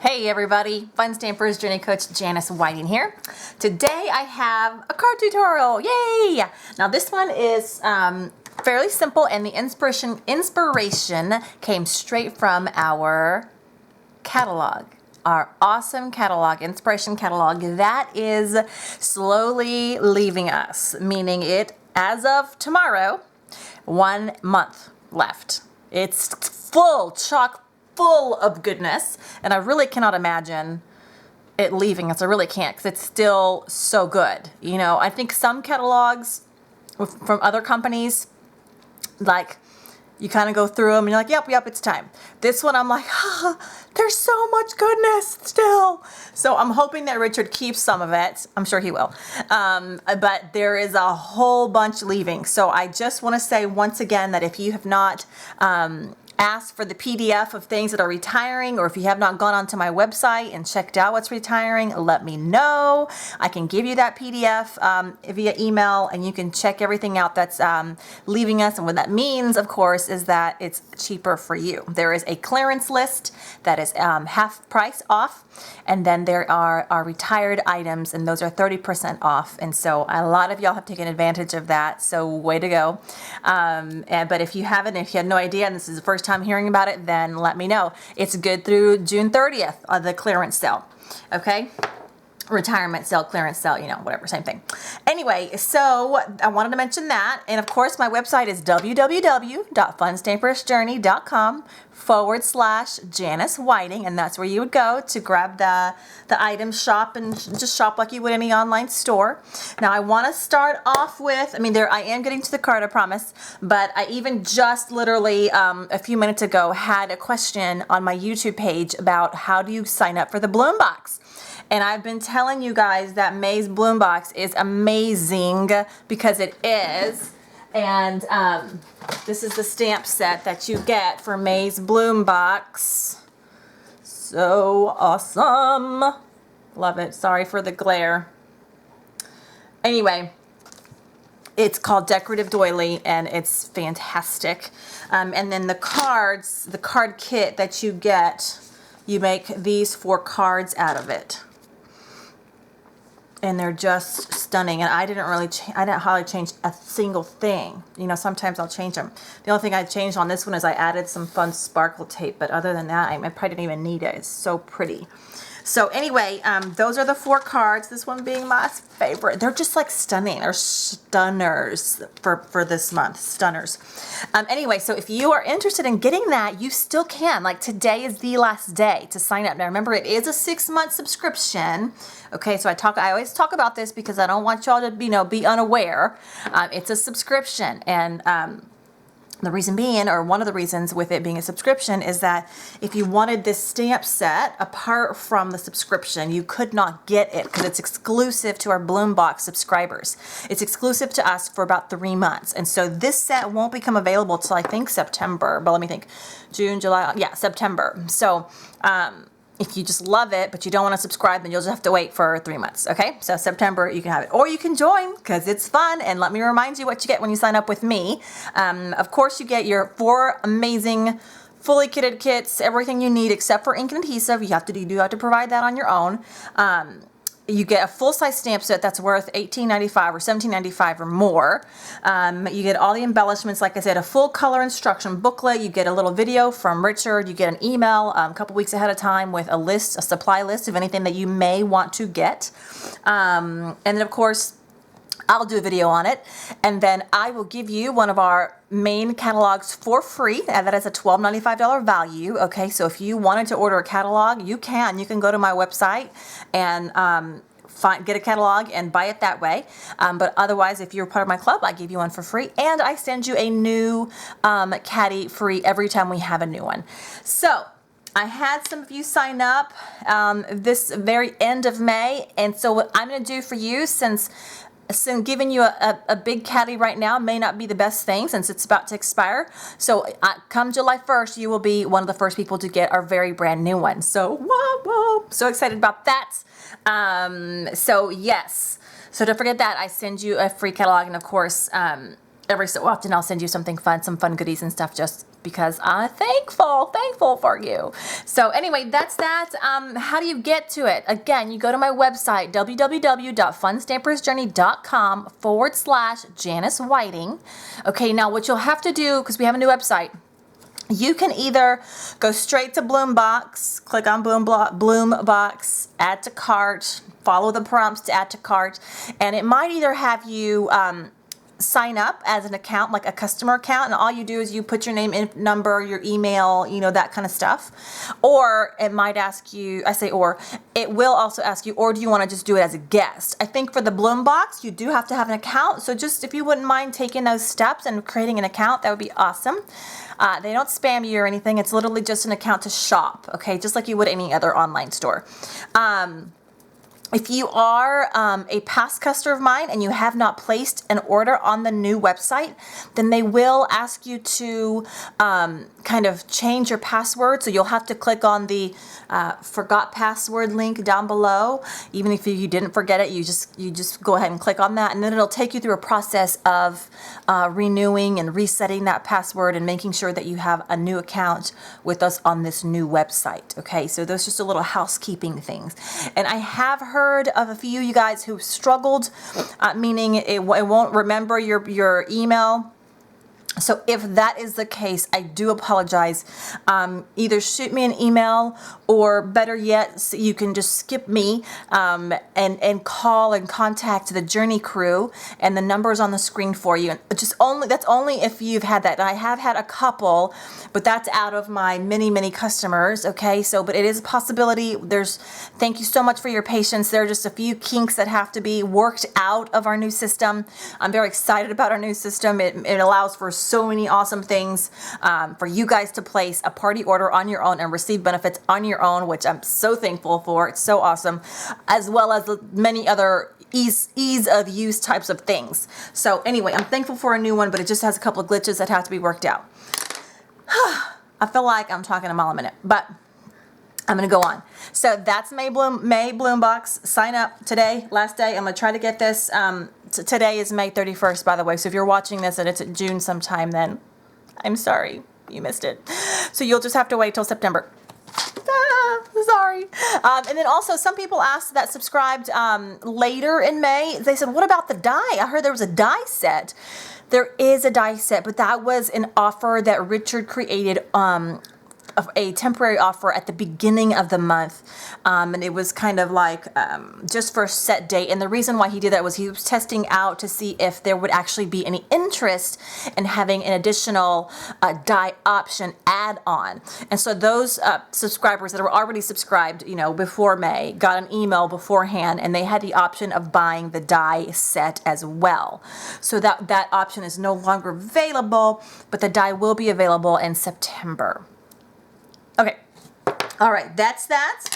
Hey everybody, Fun Stampers Journey Coach Janice Whiting here. Today I have a card tutorial, yay! Now this one is fairly simple, and the inspiration came straight from our catalog. Our awesome catalog, inspiration catalog, that is slowly leaving us, meaning it, as of tomorrow, 1 month left. It's chock full of goodness, and I really cannot imagine it leaving us. I really can't, because it's still so good. You know, I think some catalogs from other companies, like, you kind of go through them and you're like, yep, it's time. This one, I'm like, there's so much goodness still. So I'm hoping that Richard keeps some of it. I'm sure he will. But there is a whole bunch leaving. So I just want to say once again that if you have not asked for the PDF of things that are retiring, or if you have not gone onto my website and checked out what's retiring, let me know. I can give you that PDF via email, and you can check everything out that's leaving us. And what that means, of course, is that it's cheaper for you. There is a clearance list that is half price off, and then there are our retired items, and those are 30% off. And so a lot of y'all have taken advantage of that, so way to go. But if you haven't, if you had no idea, and this is the first time hearing about it, then let me know. It's good through June 30th, the clearance sale. Okay? Retirement sale, clearance sale, you know, whatever, same thing. Anyway, so I wanted to mention that. And of course, my website is www.funstampersjourney.com/Janice Whiting. And that's where you would go to grab the items, shop, and just shop like you would any online store. Now, I want to start off with, I am getting to the card, I promise. But I even just literally a few minutes ago had a question on my YouTube page about how do you sign up for the Bloom Box. And I've been telling you guys that May's Bloom Box is amazing, because it is. And this is the stamp set that you get for May's Bloom Box. So awesome. Love it. Sorry for the glare. Anyway, it's called Decorative Doily, and it's fantastic. And then the cards, the card kit that you get, you make these 4 cards out of it. And they're just stunning. And I didn't hardly change a single thing. You know, sometimes I'll change them. The only thing I changed on this one is I added some fun sparkle tape. But other than that, I probably didn't even need it. It's so pretty. So anyway, those are the 4 cards. This one being my favorite. They're just like stunning. They're stunners for this month. Stunners. Anyway, so if you are interested in getting that, you still can. Like, today is the last day to sign up. Now remember, it is a 6-month subscription. Okay, so I always talk about this because I don't want y'all to be unaware. It's a subscription, and the reason being, or one of the reasons with it being a subscription, is that if you wanted this stamp set apart from the subscription, you could not get it, because it's exclusive to our Bloom Box subscribers. It's exclusive to us for about 3 months. And so this set won't become available till I think September. But let me think. June, July, yeah, September. So if you just love it, but you don't want to subscribe, then you'll just have to wait for 3 months, okay? So September, you can have it. Or you can join, because it's fun. And let me remind you what you get when you sign up with me. Of course, you get your 4 amazing fully kitted kits, everything you need except for ink and adhesive. You do have to provide that on your own. You get a full-size stamp set that's worth $18.95 or $17.95 or more. You get all the embellishments, like I said, a full color instruction booklet. You get a little video from Richard. You get an email a couple weeks ahead of time with a supply list of anything that you may want to get. And then, of course, I'll do a video on it, and then I will give you one of our main catalogs for free, and that is a $12.95 value. Okay, so if you wanted to order a catalog, you can. You can go to my website and get a catalog and buy it that way. But otherwise, if you're part of my club, I give you one for free, and I send you a new caddy free every time we have a new one. So I had some of you sign up this very end of May, and so what I'm going to do for you, since giving you a big caddy right now may not be the best thing, since it's about to expire. So come July 1st, you will be one of the first people to get our very brand new one. So whoa, so excited about that. So yes, so don't forget that I send you a free catalog, and of course every so often I'll send you something fun, some fun goodies and stuff just because I'm thankful for you. So anyway, that's that. How do you get to it? Again, you go to my website, www.funstampersjourney.com/Janice Whiting. Okay, now what you'll have to do, because we have a new website, you can either go straight to Bloombox, click on Bloombox, add to cart, follow the prompts to add to cart, and it might either have you sign up as an account, like a customer account, and all you do is you put your name, number, your email, that kind of stuff. Or it might ask you, it will also ask you, or do you want to just do it as a guest? I think for the Bloombox, you do have to have an account. So just if you wouldn't mind taking those steps and creating an account, that would be awesome. They don't spam you or anything. It's literally just an account to shop, okay? Just like you would any other online store. If you are a past customer of mine and you have not placed an order on the new website, then they will ask you to kind of change your password. So you'll have to click on the forgot password link down below. Even if you didn't forget it, you just go ahead and click on that, and then it'll take you through a process of renewing and resetting that password and making sure that you have a new account with us on this new website. Okay, so those just a little housekeeping things. And I have heard of a few of you guys who struggled, meaning it won't remember your email. So if that is the case, I do apologize. Either shoot me an email, or better yet, you can just skip me and call and contact the Journey crew, and the number is on the screen for you. And that's only if you've had that. And I have had a couple, but that's out of my many customers. Okay, so but it is a possibility. Thank you so much for your patience. There are just a few kinks that have to be worked out of our new system. I'm very excited about our new system. It allows for so many awesome things for you guys to place a party order on your own and receive benefits on your own, which I'm so thankful for. It's so awesome, as well as many other ease of use types of things. So anyway, I'm thankful for a new one, but it just has a couple of glitches that have to be worked out. I feel like I'm talking a mile a minute, but I'm going to go on. So that's May Bloombox. Sign up today, last day. I'm going to try to get this. Today is May 31st, by the way. So if you're watching this and it's at June sometime, then I'm sorry you missed it. So you'll just have to wait till September. Sorry. And then also some people asked that subscribed later in May. They said, what about the die? I heard there was a die set. There is a die set, but that was an offer that Richard created, a temporary offer at the beginning of the month, and it was kind of like just for a set date. And the reason why he did that was he was testing out to see if there would actually be any interest in having an additional die option add-on. And so those subscribers that were already subscribed, before May, got an email beforehand, and they had the option of buying the die set as well. So that option is no longer available, but the die will be available in September. Okay, all right, that's that.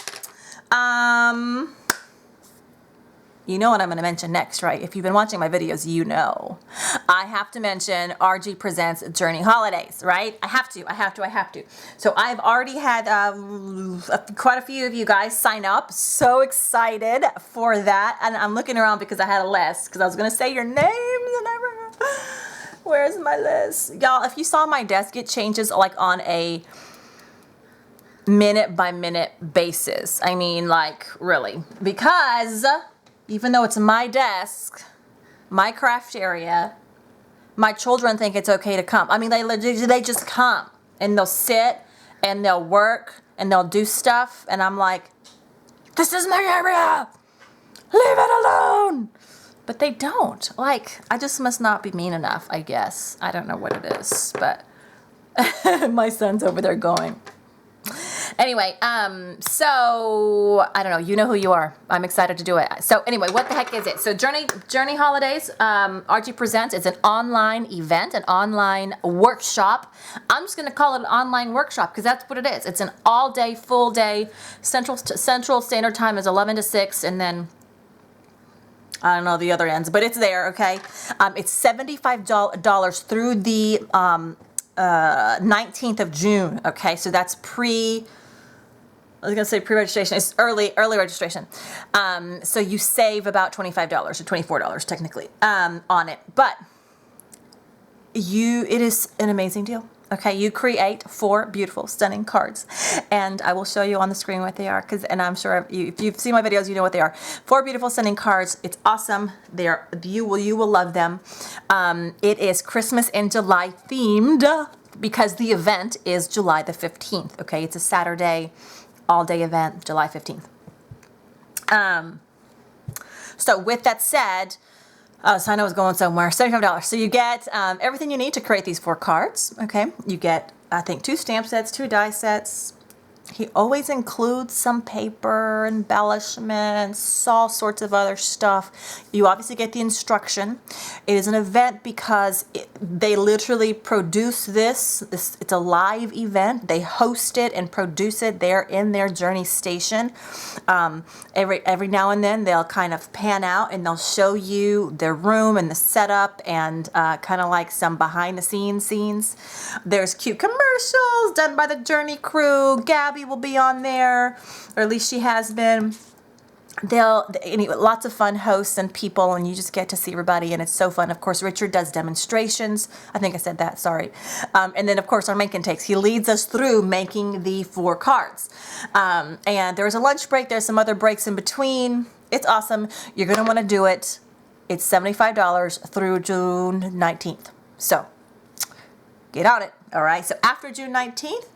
You know what I'm going to mention next, right? If you've been watching my videos, you know. I have to mention RG Presents Journey Holidays, right? I have to. So I've already had quite a few of you guys sign up. So excited for that. And I'm looking around because I had a list, because I was going to say your names and everything. Where's my list? Y'all, if you saw my desk, it changes like on a minute by minute basis. I mean, like, really. Because even though it's my desk, my craft area, my children think it's okay to come. I mean, they just come and they'll sit and they'll work and they'll do stuff. And I'm like, this is my area. Leave it alone. But they don't. Like, I just must not be mean enough, I guess. I don't know what it is, but my son's over there going. Anyway, so I don't know. You know who you are. I'm excited to do it. So anyway, what the heck is it? So Journey Holidays, RG Presents is an online event, an online workshop. I'm just going to call it an online workshop because that's what it is. It's an all-day, full day. Central Standard Time is 11 to 6, and then I don't know the other ends, but it's there. Okay, it's $75 through the 19th of June. Okay, so that's pre-registration. It's early registration. So you save about $25 or $24 technically on it, but it is an amazing deal. Okay, you create 4 beautiful, stunning cards, and I will show you on the screen what they are. And I'm sure if you've seen my videos, you know what they are. 4 beautiful, stunning cards. It's awesome. You will love them. It is Christmas in July themed because the event is July the 15th. Okay, it's a Saturday, all-day event, July 15th. So with that said. So I know it's going somewhere. $75. So you get everything you need to create these 4 cards. Okay. You get, I think, 2 stamp sets, 2 die sets. He always includes some paper, embellishments, all sorts of other stuff. You obviously get the instruction. It is an event because they literally produce this. It's a live event. They host it and produce it there in their Journey station. Every now and then they'll kind of pan out and they'll show you their room and the setup and kind of like some behind the scenes. There's cute commercials done by the Journey crew. Gabby will be on there, or at least she has been. Lots of fun hosts and people, and you just get to see everybody, and it's so fun. Of course, Richard does demonstrations. I think I said that, sorry. And then, of course, our making takes. He leads us through making the 4 cards. And there's a lunch break. There's some other breaks in between. It's awesome. You're going to want to do it. It's $75 through June 19th. So, get on it. All right. So, after June 19th,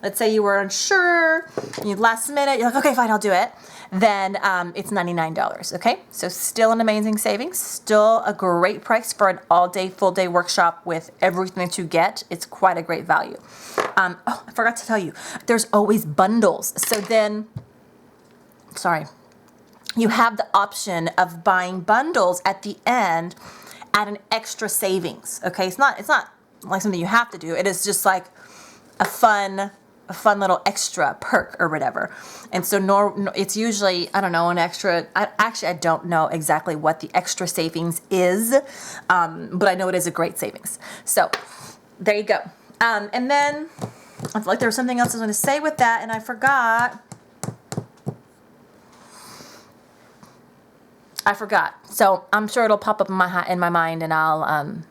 let's say you were unsure, you last minute, you're like, okay, fine, I'll do it. Then it's $99, okay? So still an amazing savings, still a great price for an all-day, full-day workshop with everything that you get. It's quite a great value. Oh, I forgot to tell you, there's always bundles. So then, sorry, you have the option of buying bundles at the end at an extra savings, okay? It's not like something you have to do. It is just like a fun little extra perk or whatever. And so it's usually, I don't know, an extra, I don't know exactly what the extra savings is, but I know it is a great savings. So there you go. And then I feel like there was something else I was going to say with that, and I forgot. So I'm sure it'll pop up in my mind, and I'll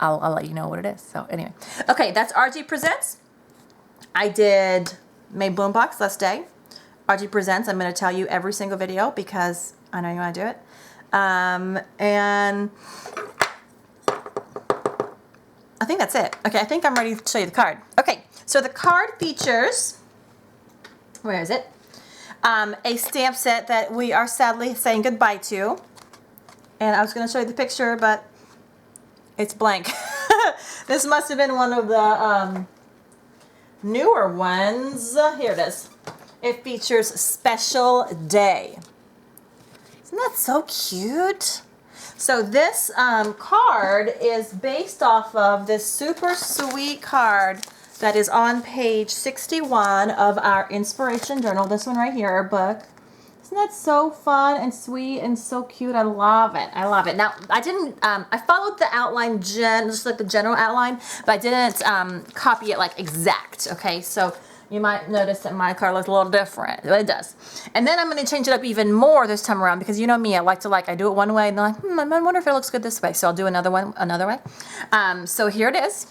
let you know what it is. So anyway, okay, that's RG Presents. I made Boombox last day. RG Presents. I'm going to tell you every single video because I know you want to do it. And I think that's it. Okay, I think I'm ready to show you the card. Okay, so the card features, where is it? A stamp set that we are sadly saying goodbye to. And I was going to show you the picture, but it's blank. This must have been one of the newer ones. Here it is. It features Special Day. Isn't that so cute? So this card is based off of this super sweet card that is on page 61 of our Inspiration Journal. This one right here, our book. Isn't that so fun and sweet and so cute? I love it. I love it. Now, I didn't, I followed the outline, just like the general outline, but I didn't copy it like exact, okay? So you might notice that my card looks a little different, but it does. And then I'm going to change it up even more this time around because you know me, I do it one way and then I wonder if it looks good this way. So I'll do another one, another way. So here it is.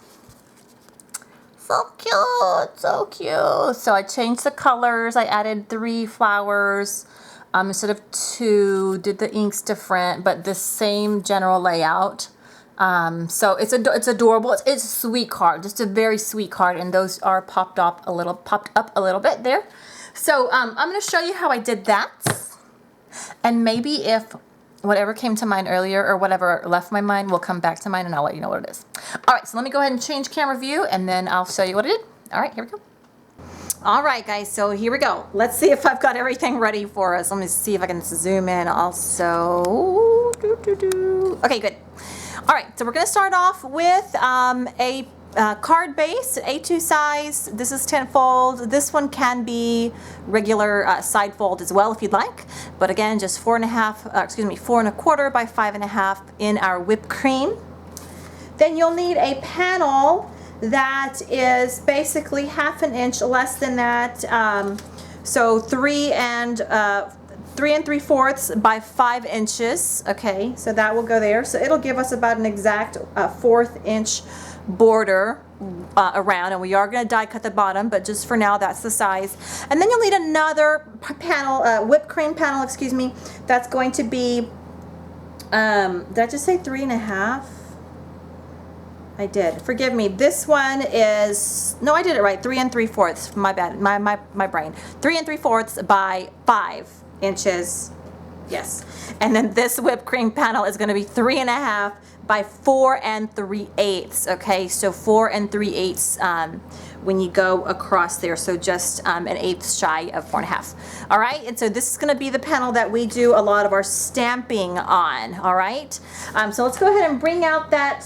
So cute, so cute. So I changed the colors. I added 3 flowers. Instead of 2, did the inks different, but the same general layout. So it's adorable. It's a sweet card, just a very sweet card, and those are popped up a little bit there. So I'm going to show you how I did that, and maybe if whatever came to mind earlier or whatever left my mind will come back to mind, and I'll let you know what it is. All right, so let me go ahead and change camera view, and then I'll show you what I did. All right, here we go. All right, guys, so here we go. Let's see if I've got everything ready for us. Let me see if I can zoom in also. Okay, good. All right, so we're going to start off with a card base, A2 size. This is 10 fold. This one can be regular side fold as well if you'd like. But again, just 4 1/4 by 5.5 in our whipped cream. Then you'll need a panel that is basically 1/2 inch less than that. So 3 3 3/4 by 5 inches. Okay, so that will go there. So it'll give us about an exact 1/4 inch border around, and we are going to die cut the bottom, but just for now that's the size. And then you'll need another panel, whipped cream panel, excuse me. That's going to be, did I just say 3.5? I did. Forgive me. This one is, no, I did it right. 3 3/4. My bad. My brain. 3 3/4 by 5 inches. Yes. And then this whipped cream panel is going to be 3.5 by 4 3/8. Okay, so 4 3/8 when you go across there. So just an eighth shy of 4.5. All right, and so this is going to be the panel that we do a lot of our stamping on. All right, so let's go ahead and bring out that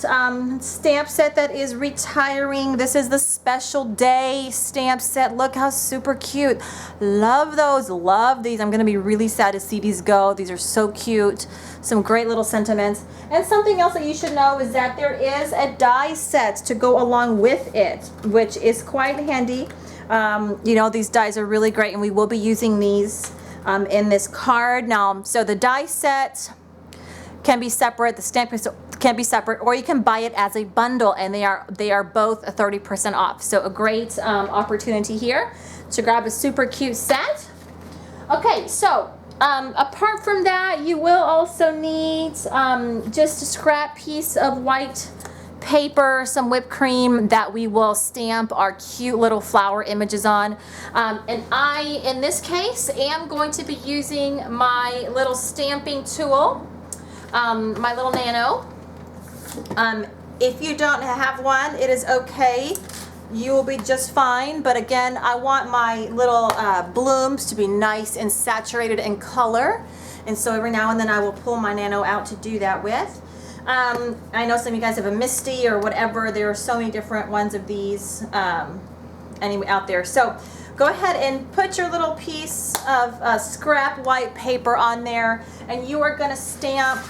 stamp set that is retiring. This is the special day stamp set. Look how super cute. Love those. Love these. I'm going to be really sad to see these go. These are so cute. Some great little sentiments. And something else that you should know is that there is a die set to go along with it, which is quite handy. You know, these dies are really great, and we will be using these in this card. Now, so the die set can be separate, the stamp can be separate, or you can buy it as a bundle, and they are both 30% off. So a great opportunity here to grab a super cute set. Okay, so apart from that, you will also need just a scrap piece of white paper, some whipped cream that we will stamp our cute little flower images on. And I, in this case, am going to be using my little stamping tool, my little nano. If you don't have one, it is okay. You will be just fine. But again, I want my little blooms to be nice and saturated in color. And so every now and then I will pull my nano out to do that with. I know some of you guys have a Misty or whatever. There are so many different ones of these anyway out there. So go ahead and put your little piece of scrap white paper on there, and you are going to stamp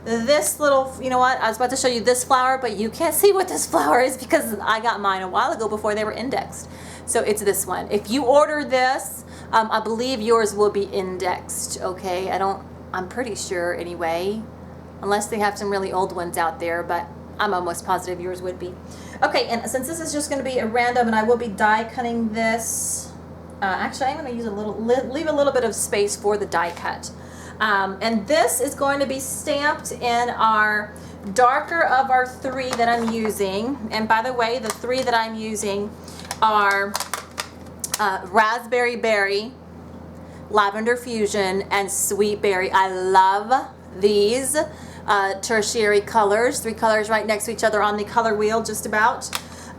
this little, you know what, I was about to show you this flower, but you can't see what this flower is because I got mine a while ago before they were indexed. So it's this one. If you order this, I believe yours will be indexed, okay? I'm pretty sure anyway, unless they have some really old ones out there, but I'm almost positive yours would be. Okay, and since this is just going to be a random, and I will be die cutting this, actually I'm going to use a little, leave a little bit of space for the die cut. And this is going to be stamped in our darker of our 3 that I'm using. And by the way, the 3 that I'm using are Raspberry Berry, Lavender Fusion, and Sweet Berry. I love these tertiary colors, 3 colors right next to each other on the color wheel just about.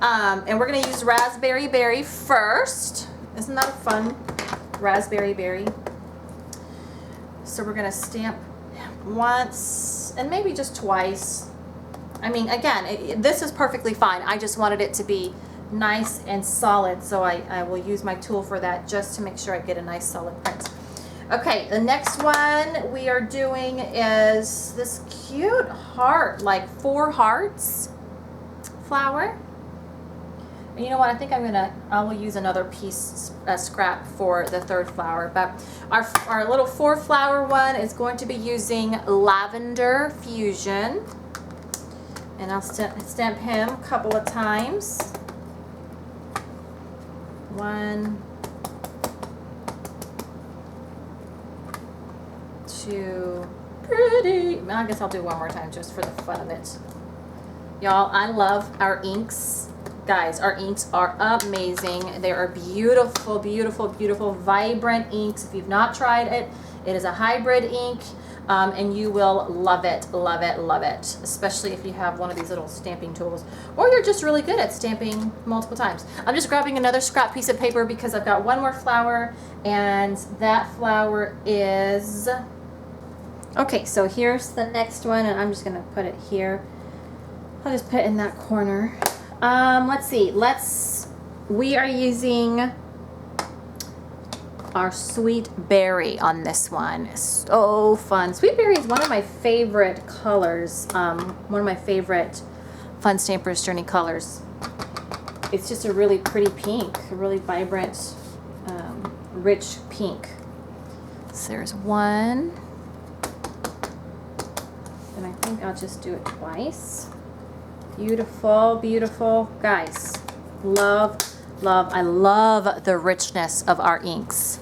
And we're going to use Raspberry Berry first. Isn't that a fun Raspberry Berry? So we're going to stamp once and maybe just twice. I mean, again, this is perfectly fine. I just wanted it to be nice and solid, so I will use my tool for that just to make sure I get a nice solid print. Okay, the next one we are doing is this cute heart, like 4 hearts flower. And you know what, I think I will use another piece, scrap for the 3rd flower, but our little 4 flower one is going to be using Lavender Fusion, and I'll stamp him a couple of times. 1, 2, pretty. I guess I'll do one more time just for the fun of it. Y'all, I love our inks. Guys, our inks are amazing. They are beautiful, beautiful, beautiful, vibrant inks. If you've not tried it, it is a hybrid ink, and you will love it, love it, love it, especially if you have one of these little stamping tools, or you're just really good at stamping multiple times. I'm just grabbing another scrap piece of paper because I've got one more flower, and that flower is... Okay, so here's the next one, and I'm just going to put it here. I'll just put it in that corner. Let's see. We are using our Sweet Berry on this one. So fun. Sweet Berry is one of my favorite colors. One of my favorite Fun Stampers Journey colors. It's just a really pretty pink, a really vibrant, rich pink. So there's one. And I think I'll just do it twice. Beautiful, beautiful. Guys, love, love, I love the richness of our inks.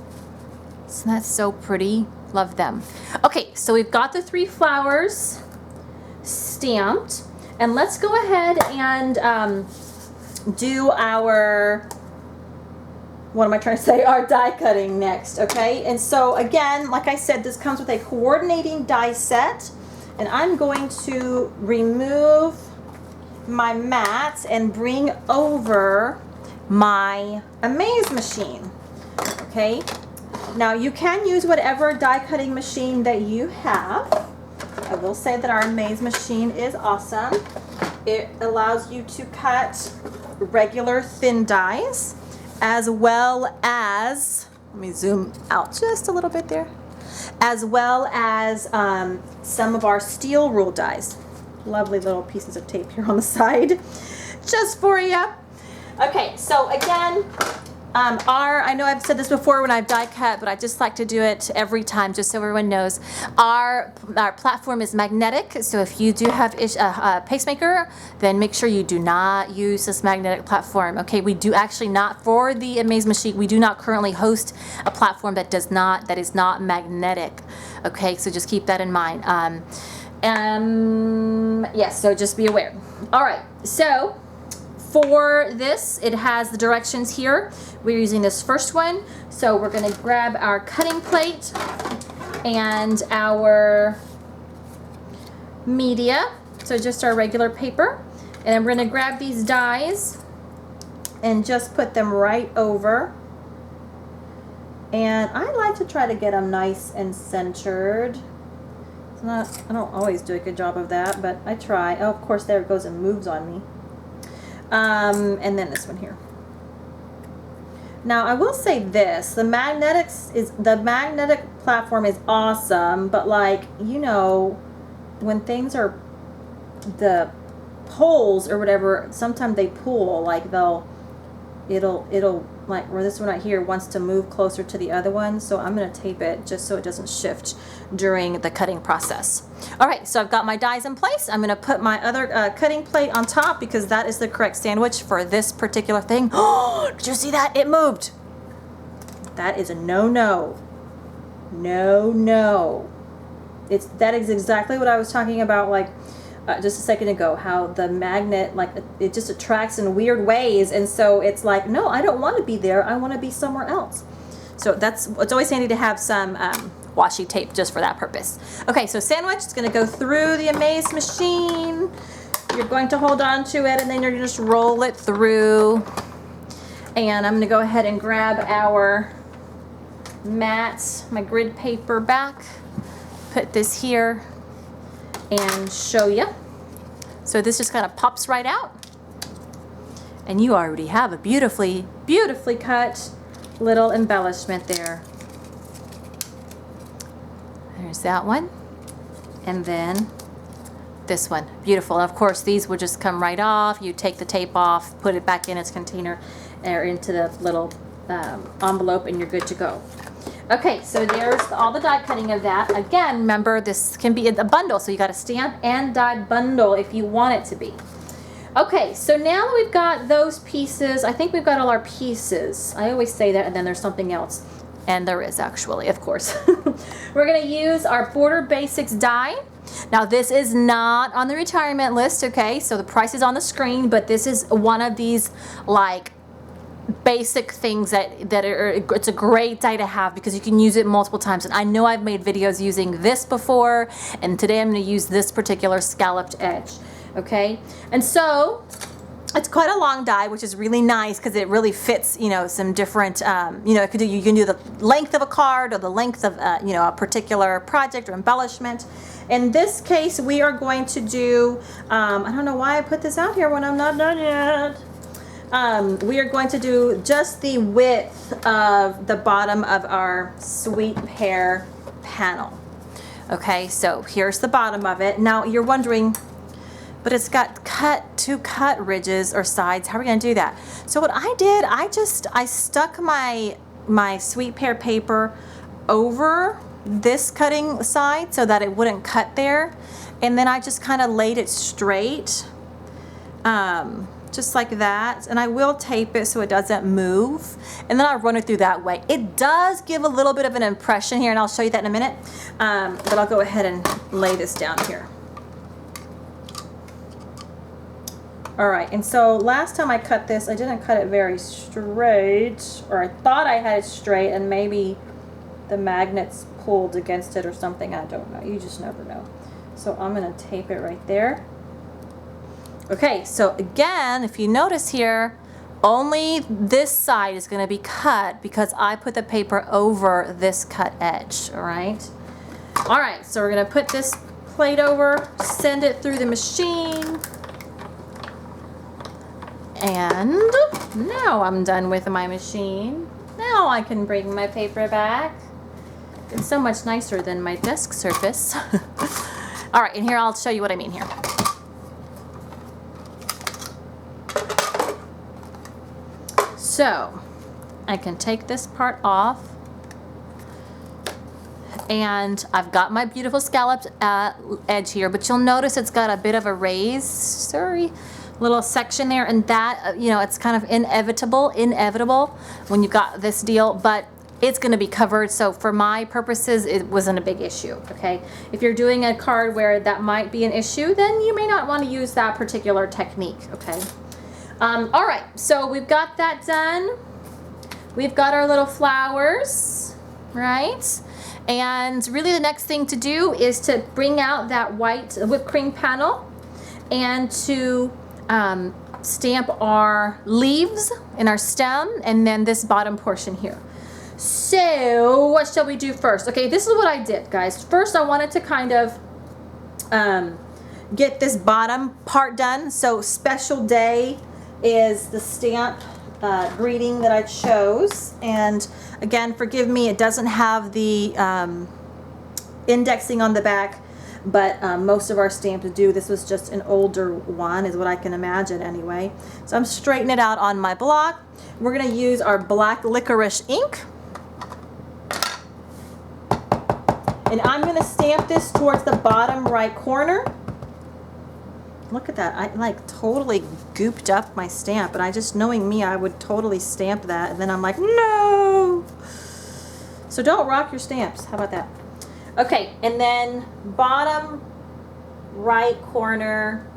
Isn't that so pretty? Love them. Okay, so we've got the 3 flowers stamped. And let's go ahead and do our, what am I trying to say? Our die cutting next, okay? And so again, like I said, this comes with a coordinating die set. And I'm going to remove my mats and bring over my Amaze machine, okay? Now you can use whatever die cutting machine that you have. I will say that our Amaze machine is awesome. It allows you to cut regular thin dies as well as, let me zoom out just a little bit there, as well as some of our steel rule dies. Lovely little pieces of tape here on the side just for you. Okay, so again, I know I've said this before when I've die cut, but I just like to do it every time just so everyone knows. Our platform is magnetic, so if you do have a pacemaker, then make sure you do not use this magnetic platform. Okay, we do actually not, for the Amaze machine, we do not currently host a platform that is not magnetic. Okay, so just keep that in mind. Yes, so just be aware. All right, so for this, it has the directions here. We're using this first one. So we're gonna grab our cutting plate and our media. So just our regular paper. And then we're gonna grab these dies and just put them right over. And I like to try to get them nice and centered. It's not, I don't always do a good job of that, but I try. Oh, of course, there it goes and moves on me. And then this one here. Now I will say this, the magnetic platform is awesome, but like, you know, when things are, the poles or whatever, sometimes they pull, like it'll like, where this one right here wants to move closer to the other one, so I'm going to tape it just so it doesn't shift during the cutting process. Alright, so I've got my dies in place. I'm going to put my other cutting plate on top because that is the correct sandwich for this particular thing. Oh, did you see that? It moved. That is a no-no. No-no. That is exactly what I was talking about, like, just a second ago, how the magnet, like, it just attracts in weird ways, and so it's like, no, I don't want to be there, I want to be somewhere else. So it's always handy to have some washi tape just for that purpose. Okay, so sandwich is going to go through the Amaze machine. You're going to hold on to it, and then you're going to just roll it through. And I'm going to go ahead and grab our mats, my grid paper back, put this here, and show you. So this just kind of pops right out, and you already have a beautifully, beautifully cut little embellishment there. There's that one, and then this one. Beautiful. And of course, these would just come right off. You take the tape off, put it back in its container or into the little envelope, and you're good to go. Okay, so there's all the die cutting of that. Again, remember, this can be a bundle, so you got a stamp and die bundle if you want it to be. Okay, so now that we've got those pieces, I think we've got all our pieces. I always say that, and then there's something else. And there is actually, of course. We're gonna use our Border Basics die. Now this is not on the retirement list, okay? So the price is on the screen, but this is one of these, like, basic things that are, it's a great die to have because you can use it multiple times. And I know I've made videos using this before, and today I'm going to use this particular scalloped edge. Okay, and so it's quite a long die, which is really nice because it really fits, you know, some different, you know, you can do the length of a card or the length of, you know, a particular project or embellishment. In this case, we are going to do, I don't know why I put this out here when I'm not done yet. We are going to do just the width of the bottom of our sweet pear panel. Okay, so here's the bottom of it. Now you're wondering, but it's got two cut ridges or sides. How are we going to do that? So what I did, I stuck my sweet pear paper over this cutting side so that it wouldn't cut there. And then I just kind of laid it straight, just like that. And I will tape it so it doesn't move. And then I'll run it through that way. It does give a little bit of an impression here, and I'll show you that in a minute. But I'll go ahead and lay this down here. All right, and so last time I cut this, I didn't cut it very straight, or I thought I had it straight, and maybe the magnets pulled against it or something. I don't know. You just never know. So I'm going to tape it right there. Okay, so again, if you notice here, only this side is going to be cut because I put the paper over this cut edge, all right? All right, so we're going to put this plate over, send it through the machine. And now I'm done with my machine. Now I can bring my paper back. It's so much nicer than my desk surface. All right, and here I'll show you what I mean here. So I can take this part off. And I've got my beautiful scalloped edge here, but you'll notice it's got a bit of a raise, little section there, and that, you know, it's kind of inevitable when you've got this deal, but it's going to be covered. So for my purposes, it wasn't a big issue, okay? If you're doing a card where that might be an issue, then you may not want to use that particular technique, okay? All right, so we've got that done. We've got our little flowers, right? And really the next thing to do is to bring out that white whipped cream panel and to stamp our leaves in our stem, and then this bottom portion here. So what shall we do first? Okay, this is what I did, guys. First I wanted to kind of get this bottom part done. So special day is the stamp greeting that I chose, and again, forgive me, it doesn't have the indexing on the back, but most of our stamps do. This was just an older one, is what I can imagine anyway. So I'm straightening it out on my block. We're going to use our black licorice ink, and I'm going to stamp this towards the bottom right corner. Look at that. I like totally gooped up my stamp, and I just, knowing me, I would totally stamp that, and then I'm like, no. So don't rock your stamps. How about that? Okay, and then bottom right corner,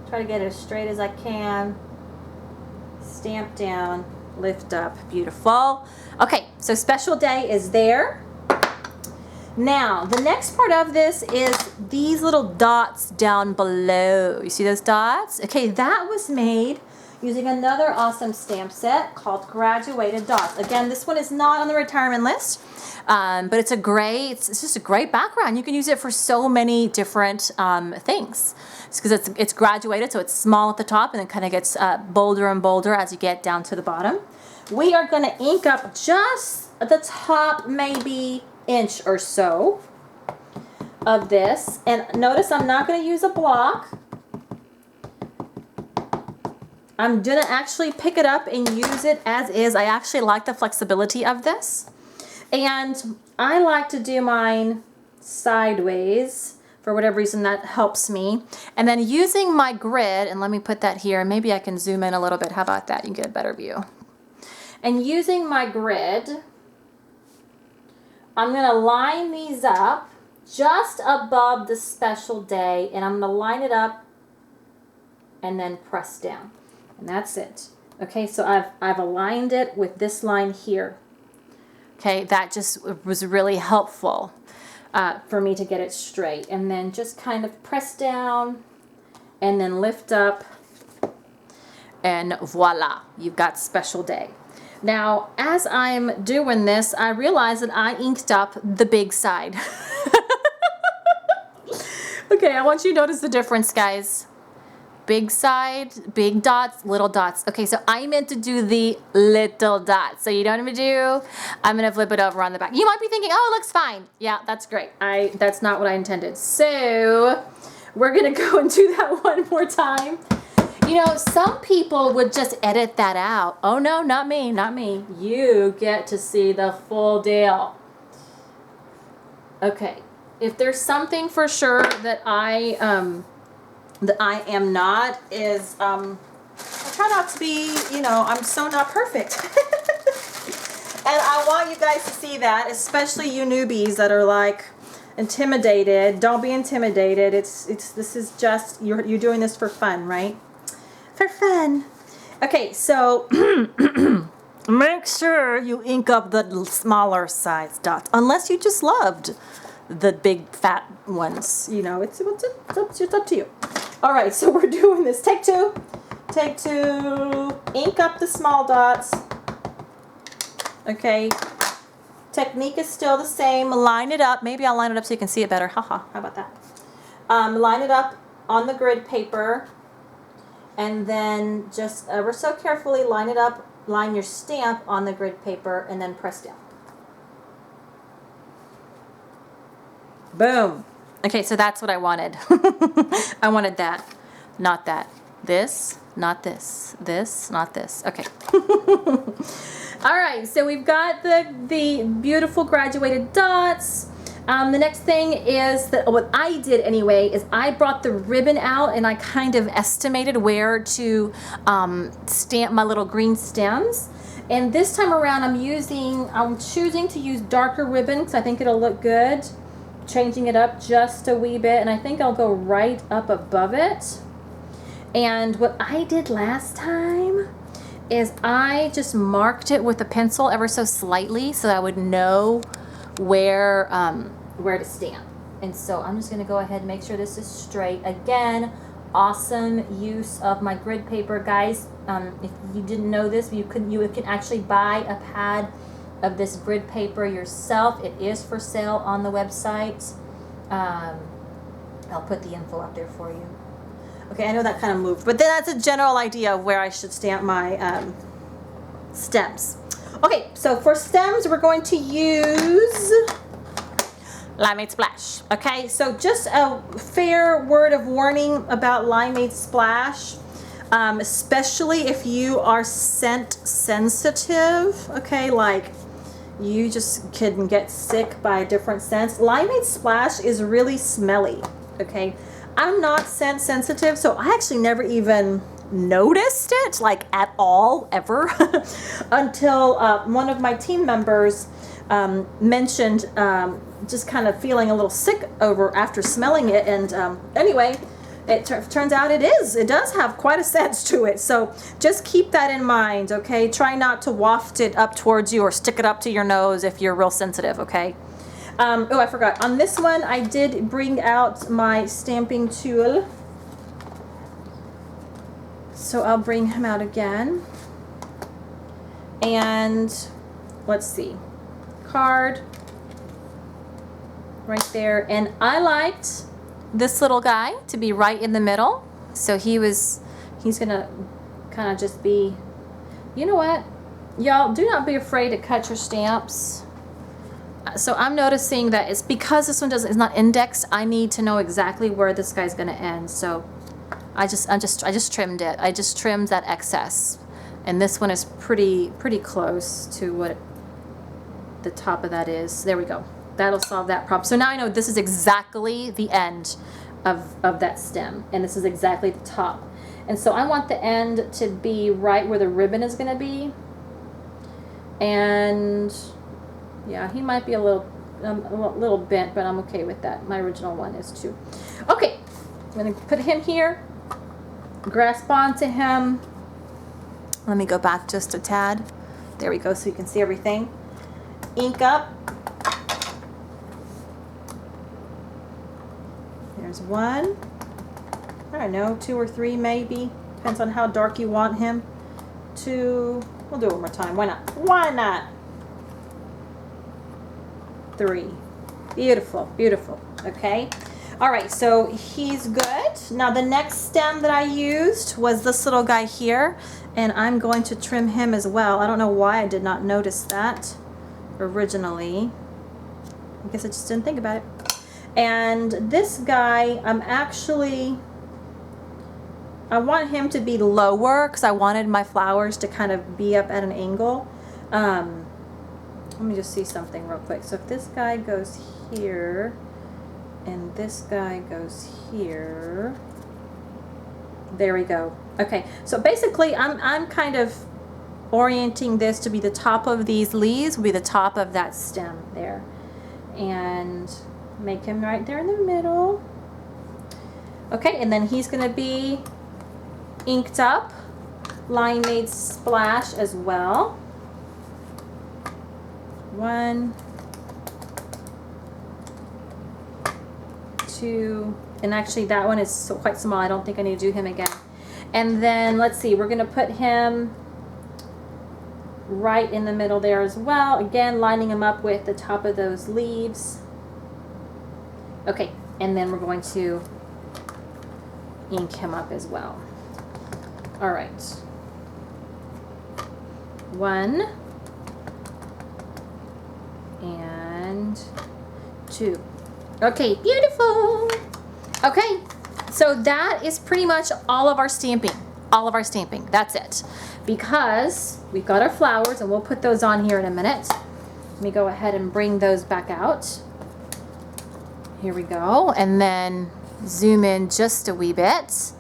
try to get it as straight as I can, stamp down, lift up, beautiful. Okay, so special day is there. Now, the next part of this is these little dots down below. You see those dots? Okay, that was made using another awesome stamp set called Graduated Dots. Again, this one is not on the retirement list, but it's just a great background. You can use it for so many different things. It's because it's graduated, so it's small at the top and then kind of gets bolder and bolder as you get down to the bottom. We are going to ink up just at the top, maybe inch or so of this, and notice I'm not going to use a block. I'm going to actually pick it up and use it as is. I actually like the flexibility of this, and I like to do mine sideways for whatever reason. That helps me. And then using my grid, and let me put that here, maybe I can zoom in a little bit. How about that? You can get a better view. And using my grid, I'm going to line these up just above the special day, and I'm going to line it up and then press down. And that's it. Okay, so I've aligned it with this line here. Okay, that just was really helpful for me to get it straight. And then just kind of press down and then lift up, and voila, you've got special day. Now, as I'm doing this, I realize that I inked up the big side. Okay, I want you to notice the difference, guys. Big side, big dots, little dots. Okay, so I meant to do the little dots. So you know what I'm gonna do? I'm gonna flip it over on the back. You might be thinking, oh, it looks fine. Yeah, that's great. That's not what I intended. So we're gonna go and do that one more time. You know, some people would just edit that out. Oh no, not me, not me. You get to see the full deal. Okay, if there's something for sure that I am not is I try not to be, you know, I'm so not perfect. And I want you guys to see that, especially you newbies that are like intimidated. Don't be intimidated. This is just you're doing this for fun, right? For fun. Okay, so make sure you ink up the smaller size dots, unless you just loved the big fat ones. You know, it's up to you. All right, so we're doing this. Take two. Take two. Ink up the small dots. Okay. Technique is still the same. Line it up. Maybe I'll line it up so you can see it better. Haha. How about that? Line it up on the grid paper, and then just ever so carefully line it up. Line your stamp on the grid paper, and then press down. Boom. Okay, so that's what I wanted. I wanted that, not that. This, not this. This, not this. Okay. All right, so we've got the beautiful graduated dots. The next thing is that what I did anyway is I brought the ribbon out and I kind of estimated where to stamp my little green stems. And this time around I'm choosing to use darker ribbon because I think it'll look good. Changing it up just a wee bit, and I think I'll go right up above it. And what I did last time is I just marked it with a pencil ever so slightly so that I would know where to stamp. And so I'm just going to go ahead and make sure this is straight. Again, awesome use of my grid paper, guys. If you didn't know this, you can actually buy a pad of this grid paper yourself. It is for sale on the website. I'll put the info up there for you. Okay, I know that kind of moved, but then that's a general idea of where I should stamp my stems. Okay, so for stems, we're going to use Limeade Splash. Okay, so just a fair word of warning about Limeade Splash, especially if you are scent sensitive. Okay, like you just can get sick by different scents. Limeade Splash is really smelly. Okay, I'm not scent sensitive, so I actually never even noticed it, like at all, ever, until one of my team members mentioned just kind of feeling a little sick after smelling it. And anyway, it turns out it does have quite a sense to it. So just keep that in mind, okay? Try not to waft it up towards you or stick it up to your nose if you're real sensitive, okay? Oh, I forgot. On this one, I did bring out my stamping tool. So I'll bring him out again. And let's see. Card right there. And I liked this little guy to be right in the middle. So he's gonna kind of just be, you know what? Y'all, do not be afraid to cut your stamps. So I'm noticing that it's because this one is not indexed, I need to know exactly where this guy's gonna end. So I just trimmed it. I just trimmed that excess. And this one is pretty close to what the top of that is. There we go. That'll solve that problem. So now I know this is exactly the end of that stem, and this is exactly the top. And so I want the end to be right where the ribbon is going to be. And yeah, he might be a little bent, but I'm okay with that. My original one is too. Okay, I'm going to put him here. Grasp onto him. Let me go back just a tad. There we go, so you can see everything. Ink up. There's one. I don't know, 2 or 3 maybe. Depends on how dark you want him. 2. We'll do it one more time. Why not? Why not? 3. Beautiful, beautiful. Okay. All right, so he's good. Now the next stem that I used was this little guy here, and I'm going to trim him as well. I don't know why I did not notice that originally. I guess I just didn't think about it. And this guy, I want him to be lower because I wanted my flowers to kind of be up at an angle. let me just see something real quick. So if this guy goes here and this guy goes here, there we go. Okay, so basically I'm kind of orienting this to be the top of these leaves, will be the top of that stem there. And make him right there in the middle. Okay, and then he's gonna be inked up, line made splash as well. 1, 2, and actually that one is quite small. I don't think I need to do him again. And then let's see, we're gonna put him right in the middle there as well. Again, lining him up with the top of those leaves. Okay, and then we're going to ink him up as well. All right. 1 and 2. Okay, beautiful. Okay, so that is pretty much all of our stamping. All of our stamping. That's it. Because we've got our flowers, and we'll put those on here in a minute. Let me go ahead and bring those back out. Here we go. And then zoom in just a wee bit.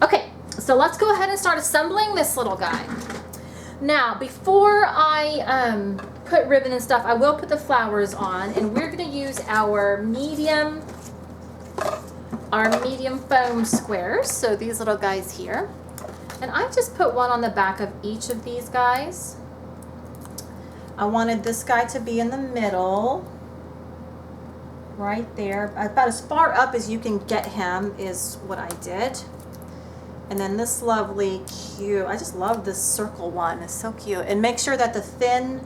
Okay, so let's go ahead and start assembling this little guy. Now, before I put ribbon and stuff, I will put the flowers on, and we're going to use our medium foam squares. So these little guys here. And I just put one on the back of each of these guys. I wanted this guy to be in the middle, right there. About as far up as you can get him is what I did. And then this lovely, cute, I just love this circle one. It's so cute. And make sure that the thin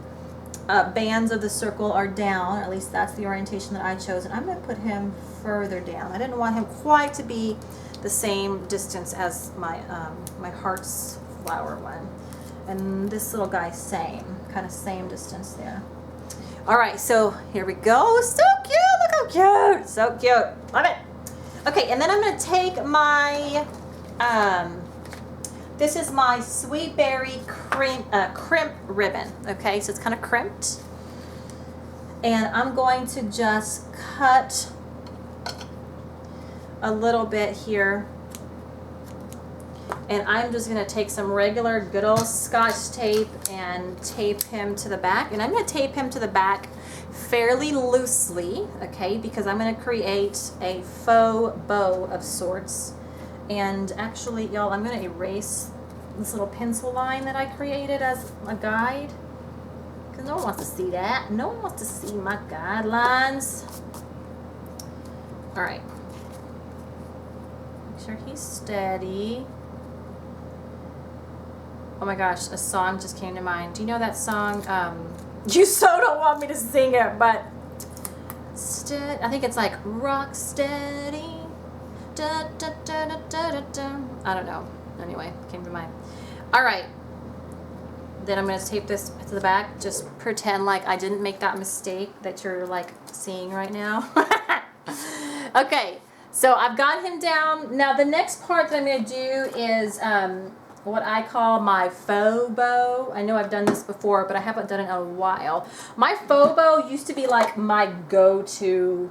bands of the circle are down. At least that's the orientation that I chose. And I'm going to put him further down. I didn't want him quite to be the same distance as my my heart's flower one, and this little guy same distance there. All right, so here we go. So cute, look how cute, so cute, love it. Okay, and then I'm going to take my this is my Sweet Berry crimp ribbon. Okay, so it's kind of crimped, and I'm going to just cut a little bit here, and I'm just going to take some regular good old Scotch tape and tape him to the back, and I'm going to tape him to the back fairly loosely, okay, because I'm going to create a faux bow of sorts. And actually, y'all, I'm going to erase this little pencil line that I created as a guide, because no one wants to see that. No one wants to see my guidelines. All right. Sure he's steady. Oh my gosh, a song just came to mind. Do you know that song? You so don't want me to sing it, but I think it's like rock steady. Da, da, da, da, da, da, da. I don't know. Anyway, came to mind. All right. Then I'm going to tape this to the back. Just pretend like I didn't make that mistake that you're like seeing right now. Okay. So I've got him down. Now the next part that I'm going to do is what I call my faux bow. I know I've done this before, but I haven't done it in a while. My faux bow used to be like my go-to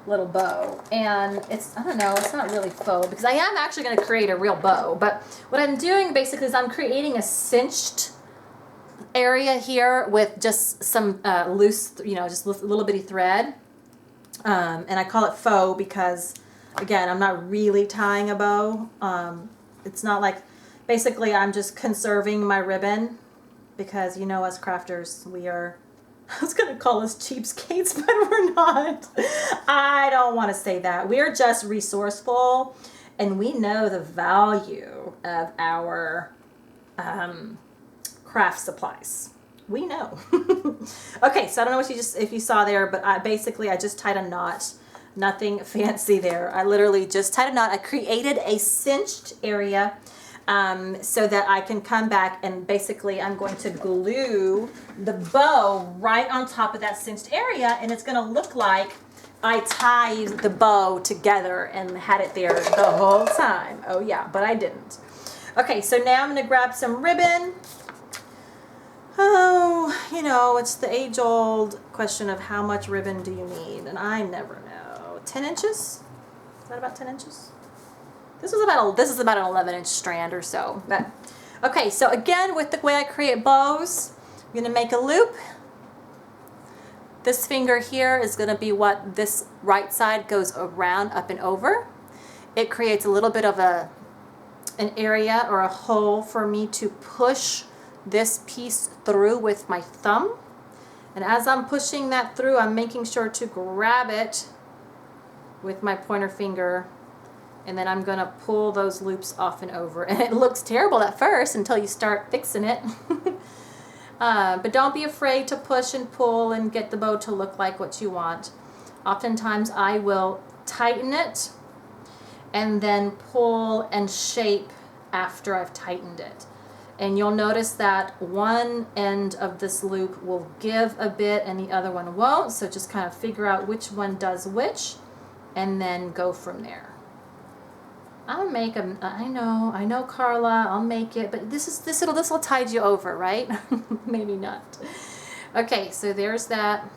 little bow. And it's, I don't know, it's not really faux because I am actually going to create a real bow. But what I'm doing basically is I'm creating a cinched area here with just some loose, you know, just a little bitty thread. And I call it faux because, again, I'm not really tying a bow. It's not like, basically I'm just conserving my ribbon because, you know, us crafters, we are, I was going to call us cheapskates, but we're not. I don't want to say that. We are just resourceful, and we know the value of our craft supplies. We know. Okay, so I don't know if you saw there, but I just tied a knot. Nothing fancy there. I literally just tied a knot. I created a cinched area so that I can come back and basically I'm going to glue the bow right on top of that cinched area, and it's going to look like I tied the bow together and had it there the whole time. Oh yeah, but I didn't. Okay, so now I'm going to grab some ribbon. Oh, you know, it's the age-old question of how much ribbon do you need, and I never know. 10 inches? Is that about 10 inches? This is about an 11-inch strand or so. But okay, so again, with the way I create bows, I'm gonna make a loop. This finger here is gonna be what this right side goes around, up and over. It creates a little bit of an area or a hole for me to push this piece through with my thumb. And as I'm pushing that through, I'm making sure to grab it with my pointer finger, and then I'm gonna pull those loops off and over. And it looks terrible at first until you start fixing it. But don't be afraid to push and pull and get the bow to look like what you want. Oftentimes I will tighten it and then pull and shape after I've tightened it. And you'll notice that one end of this loop will give a bit and the other one won't. So just kind of figure out which one does which and then go from there. I'll make them. I know, Carla. I'll make it, but this will tide you over, right? Maybe not. Okay, so there's that.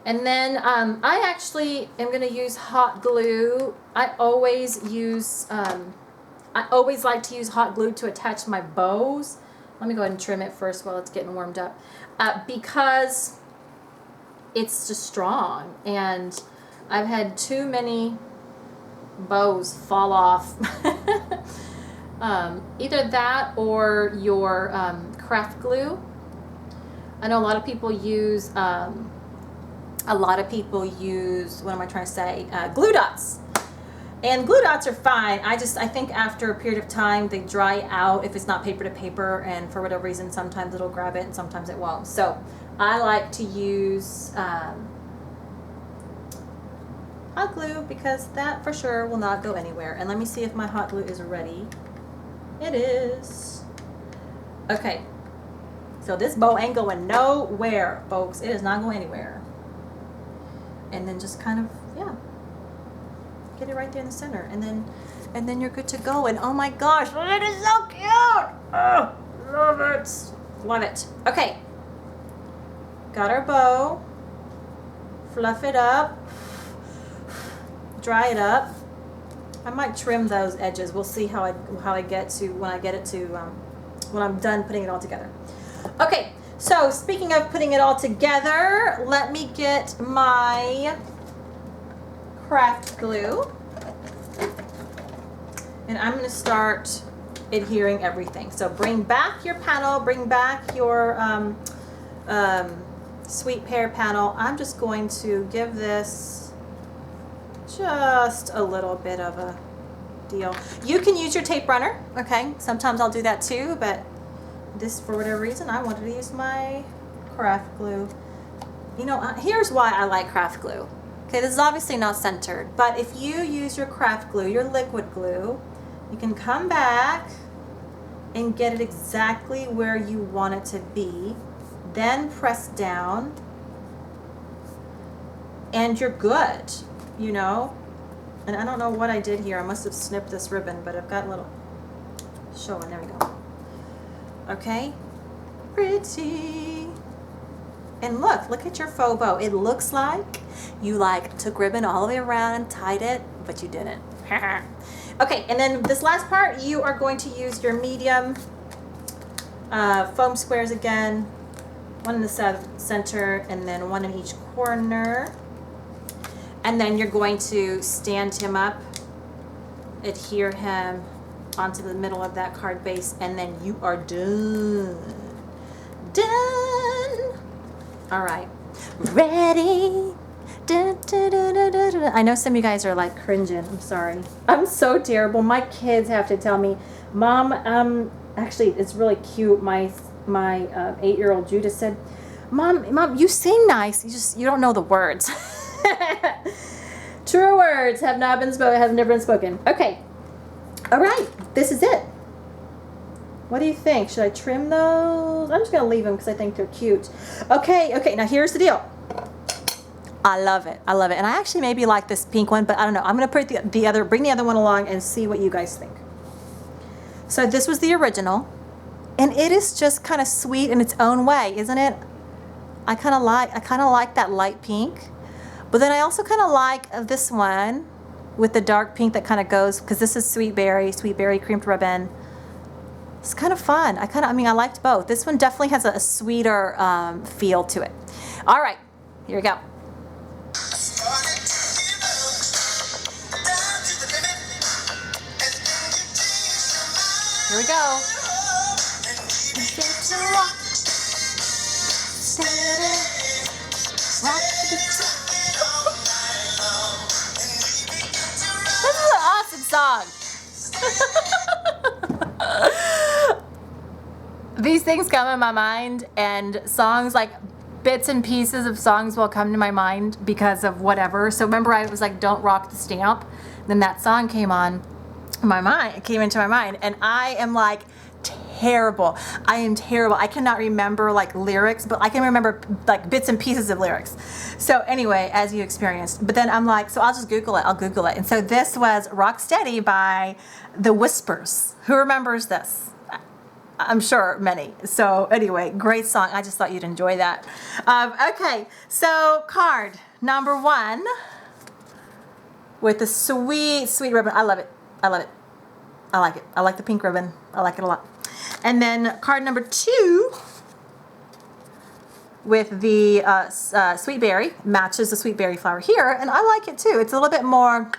And then I actually am going to use hot glue. I always like to use hot glue to attach my bows. Let me go ahead and trim it first while it's getting warmed up, because it's just strong, and I've had too many bows fall off. Either that or your craft glue. I know a lot of people use what am I trying to say, glue dots. And glue dots are fine. I think after a period of time they dry out if it's not paper to paper, and for whatever reason sometimes it'll grab it and sometimes it won't. So I like to use hot glue, because that for sure will not go anywhere. And let me see if my hot glue is ready. It is. Okay, so this bow ain't going nowhere, folks. It is not going anywhere. And then just kind of, yeah, get it right there in the center, and then you're good to go. And oh my gosh, it is so cute. Oh, love it. Love it. Okay, got our bow. Fluff it up. Dry it up. I might trim those edges. We'll see how I get to when I'm done putting it all together. Okay, so speaking of putting it all together, let me get my craft glue, and I'm going to start adhering everything. So bring back your panel, bring back your sweet pear panel. I'm just going to give this just a little bit of a deal. You can use your tape runner, okay? Sometimes I'll do that too, but this, for whatever reason, I wanted to use my craft glue. You know, here's why I like craft glue. Okay, this is obviously not centered, but if you use your craft glue, your liquid glue, you can come back and get it exactly where you want it to be, then press down, and you're good. You know, and I don't know what I did here. I must have snipped this ribbon, but I've got a little showing. There we go. Okay, pretty. And look at your faux bow. It looks like you took ribbon all the way around and tied it, but you didn't. Okay, and then this last part, you are going to use your medium foam squares again, one in the center and then one in each corner. And then you're going to stand him up, adhere him onto the middle of that card base, and then you are done. Done. All right. Ready. Dun, dun, dun, dun, dun, dun. I know some of you guys are like cringing. I'm sorry. I'm so terrible. My kids have to tell me, Mom, actually, it's really cute. My 8-year-old Judah said, Mom, you sing nice. You don't know the words. True words have never been spoken. Okay. All right. This is it. What do you think? Should I trim those? I'm just going to leave them because I think they're cute. Okay. Now here's the deal. I love it. And I actually maybe like this pink one, but I don't know. I'm going to put bring the other one along and see what you guys think. So this was the original. And it is just kind of sweet in its own way, isn't it? I kind of like that light pink. But then I also kind of like this one with the dark pink that kind of goes, because this is sweet berry creamed ribbon. It's kind of fun. I liked both. This one definitely has a sweeter feel to it. All right, here we go. Here we go. This is an awesome song. These things come in my mind, and songs, like bits and pieces of songs will come to my mind because of whatever. So remember, I was like, "Don't Rock the Stamp." Then that song came on my mind. It came into my mind, and I am like terrible. I am terrible. I cannot remember like lyrics, but I can remember like bits and pieces of lyrics. So anyway, as you experienced. But then I'm like, so I'll just Google it. I'll Google it. And so this was Rock Steady by The Whispers. Who remembers this? I'm sure many. So anyway, great song. I just thought you'd enjoy that. Okay, so card number 1 with the sweet, sweet ribbon. I love it. I love it. I like it. I like the pink ribbon. I like it a lot. And then card number 2 with the sweet berry, matches the sweet berry flower here, and I like it too. It's a little bit more,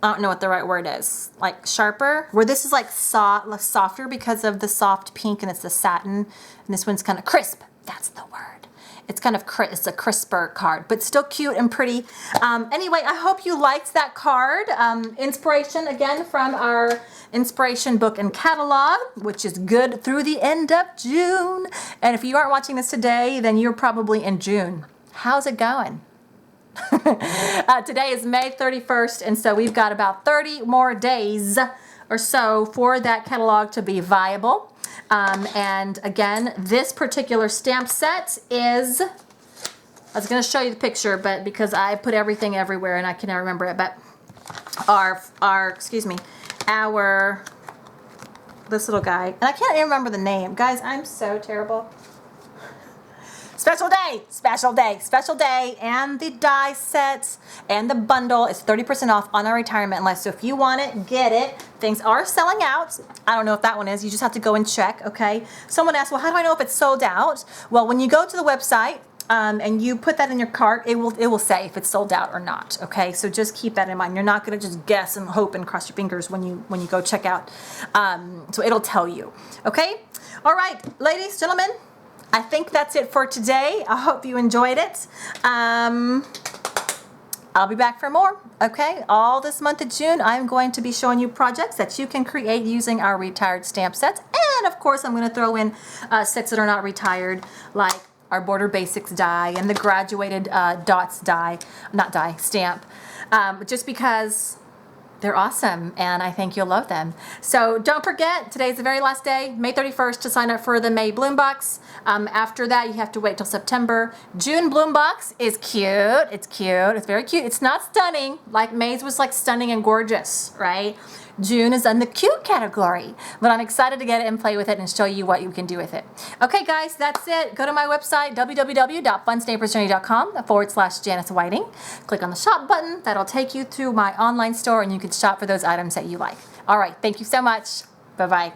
I don't know what the right word is, like sharper, where this is like softer because of the soft pink and it's the satin, and this one's kind of crisp. That's the word. It's kind of it's a crisper card, but still cute and pretty. Anyway, I hope you liked that card. Inspiration again from our inspiration book and catalog, which is good through the end of June. And if you aren't watching this today, then you're probably in June. How's it going? Today is May 31st, and so we've got about 30 more days or so for that catalog to be viable. And again, this particular stamp set is, I was going to show you the picture, but because I put everything everywhere and I can never remember it, but this little guy, and I can't even remember the name. Guys, I'm so terrible. Special day, and the die set and the bundle is 30% off on our retirement list. So if you want it, get it. Things are selling out. I don't know if that one is. You just have to go and check, okay? Someone asked, well, how do I know if it's sold out? Well, when you go to the website and you put that in your cart, it will say if it's sold out or not, okay? So just keep that in mind. You're not going to just guess and hope and cross your fingers when you go check out. So it'll tell you, okay? All right, ladies, gentlemen, I think that's it for today. I hope you enjoyed it. I'll be back for more, okay? All this month of June, I'm going to be showing you projects that you can create using our retired stamp sets. And of course, I'm gonna throw in sets that are not retired, like our Border Basics die and the graduated dots die, not die, stamp, just because they're awesome, and I think you'll love them. So don't forget, today's the very last day, May 31st, to sign up for the May Bloom Box. After that, you have to wait till September. June Bloom Box is cute. It's cute. It's very cute. It's not stunning. Like May's was like stunning and gorgeous, right? June is in the cute category, but I'm excited to get it and play with it and show you what you can do with it. Okay, guys, that's it. Go to my website, www.funstampersjourney.com/Janice Whiting. Click on the shop button. That'll take you to my online store, and you can shop for those items that you like. All right, thank you so much. Bye-bye.